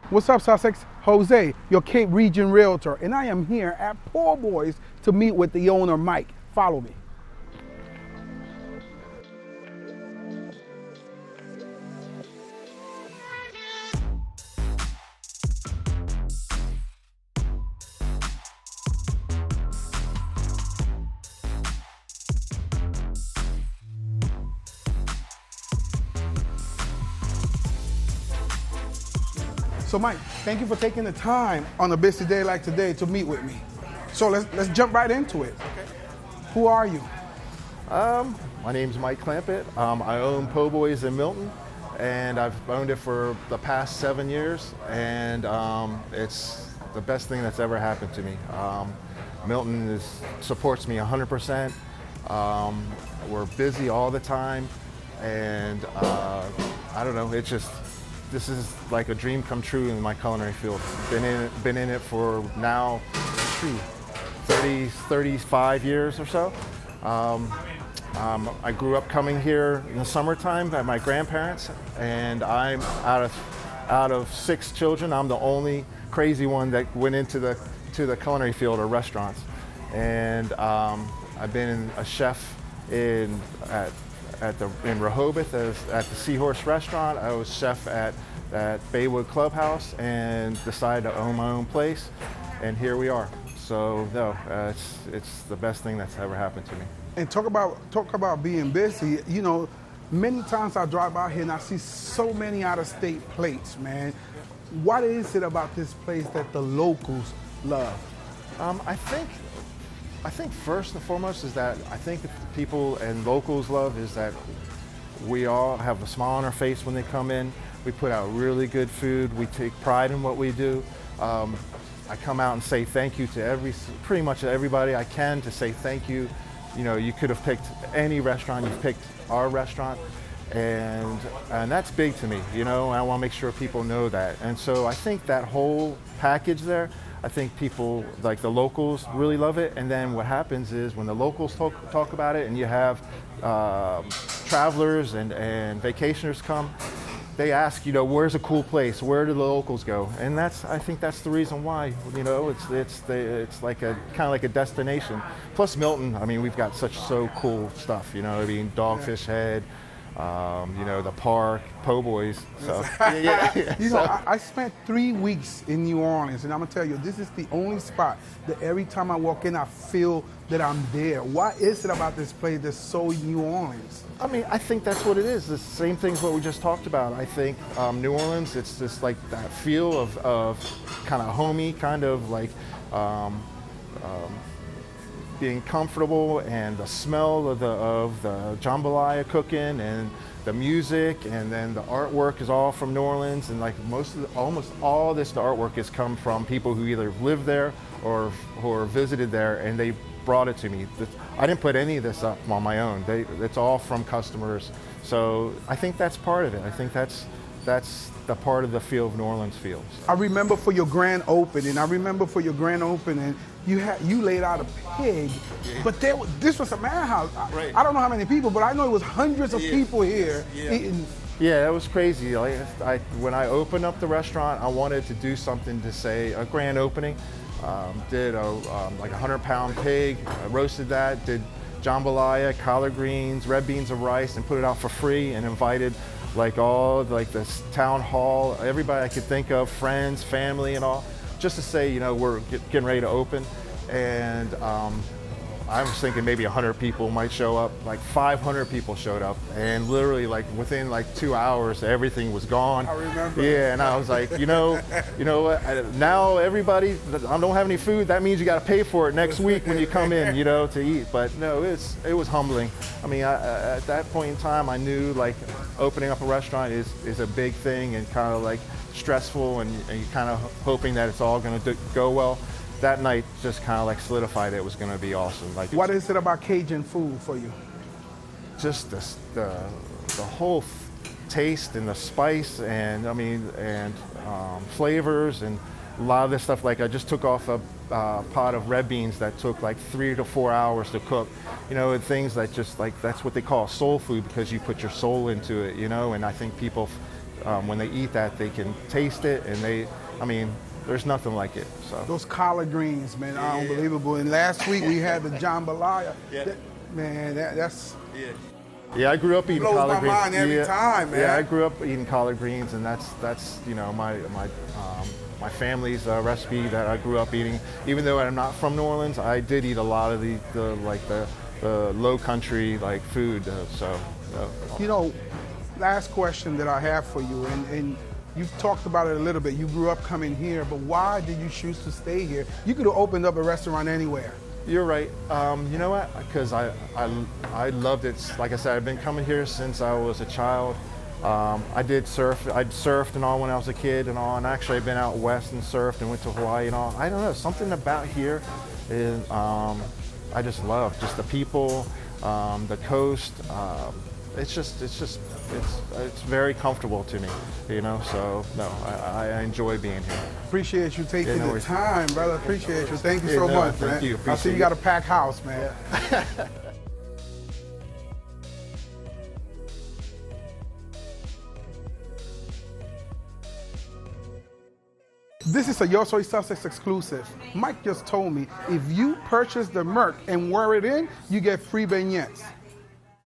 What's up, Sussex? Jose, your Cape Region Realtor, and I am here at PoBoys to meet with the owner, Mike. Follow me. So Mike, thank you for taking the time on a busy day like today to meet with me. So let's jump right into it. Okay. Who are you? My name's Mike Clampett. I own PoBoys in Milton, and I've owned it for the past 7 years, and it's the best thing that's ever happened to me. Milton supports me 100%. We're busy all the time, and I don't know, this is like a dream come true in my culinary field. Been in it for now, 35 years or so. I grew up coming here in the summertime at my grandparents, and I'm out of 6 children, I'm the only crazy one that went into the culinary field or restaurants. And I've been a chef in Rehoboth at the Seahorse Restaurant. I was chef at Baywood Clubhouse and decided to own my own place, and here we are. So no, it's the best thing that's ever happened to me. And talk about being busy. You know, many times I drive by here and I see so many out-of-state plates, man. What is it about this place that the locals love? I think first and foremost is that I think that people and locals love is that we all have a smile on our face when they come in. We put out really good food. We take pride in what we do. I come out and say thank you to pretty much everybody I can to say thank you. You know, you could have picked any restaurant, you've picked our restaurant, and that's big to me, you know, and I want to make sure people know that. And so I think that whole package there, I think people, like the locals, really love it. And then what happens is when the locals talk about it and you have travelers and vacationers come, they ask, you know, where's a cool place? Where do the locals go? And I think that's the reason why, you know, it's like kind of like a destination. Plus Milton, I mean, we've got so cool stuff, you know, I mean, Dogfish Head, you know, the park, PoBoys. So, yeah. You know, I spent 3 weeks in New Orleans, and I'm gonna tell you, this is the only spot that every time I walk in, I feel that I'm there. What is it about this place that's so New Orleans? I mean, I think that's what it is. The same thing's what we just talked about. I think New Orleans, it's just like that feel of kind of homey, kind of like being comfortable, and the smell of the jambalaya cooking, and the music, and then the artwork is all from New Orleans. And like almost all the artwork has come from people who either live there or visited there, and they brought it to me. I didn't put any of this up on my own. It's all from customers. So I think that's part of it. I think that's the part of the feel of New Orleans feels. I remember for your grand opening, you laid out a pig, but this was a madhouse. Right. I don't know how many people, but I know it was hundreds of people here eating. Yeah, it was crazy. When I opened up the restaurant, I wanted to do something to say a grand opening. Did like 100-pound pig, roasted that, did jambalaya, collard greens, red beans and rice, and put it out for free, and invited this town hall, everybody I could think of, friends, family, and all, just to say, you know, we're getting ready to open. And I was thinking maybe 100 people might show up. Like 500 people showed up, and literally like within like 2 hours, everything was gone. I remember. Yeah, and I was like, you know what? Now everybody, I don't have any food. That means you got to pay for it next week when you come in, you know, to eat. But no, it was humbling. I mean, at that point in time, I knew like opening up a restaurant is a big thing, and kind of like stressful, and you're kind of hoping that it's all going to go well. That night just kind of like solidified it was going to be awesome. Like, what is it about Cajun food for you? Just the whole taste and the spice, and I mean, and flavors, and a lot of this stuff. Like I just took off a pot of red beans that took like 3 to 4 hours to cook. You know, and things that just like, that's what they call soul food, because you put your soul into it. You know, and I think people when they eat that, they can taste it, and I mean, there's nothing like it. So those collard greens, man, are unbelievable. And last week we had the jambalaya. Man, that's yeah. I grew up eating collard greens. Blows my mind every time, man. Yeah, I grew up eating collard greens, and that's my family's recipe that I grew up eating. Even though I'm not from New Orleans, I did eat a lot of the low country like food. Last question that I have for you, and you've talked about it a little bit. You grew up coming here, but why did you choose to stay here? You could have opened up a restaurant anywhere. You're right. You know what? Because I loved it. Like I said, I've been coming here since I was a child. I did surf. I surfed and all when I was a kid and all. And actually, I've been out west and surfed and went to Hawaii and all. I don't know. Something about here is I just love just the people, the coast. It's very comfortable to me, So no, I enjoy being here. Appreciate you taking the time, brother. Appreciate you. Thank you so much, man. Thank you. I see you got a packed house, man. This is a Yo Soy Sussex exclusive. Mike just told me if you purchase the Merc and wear it in, you get free beignets.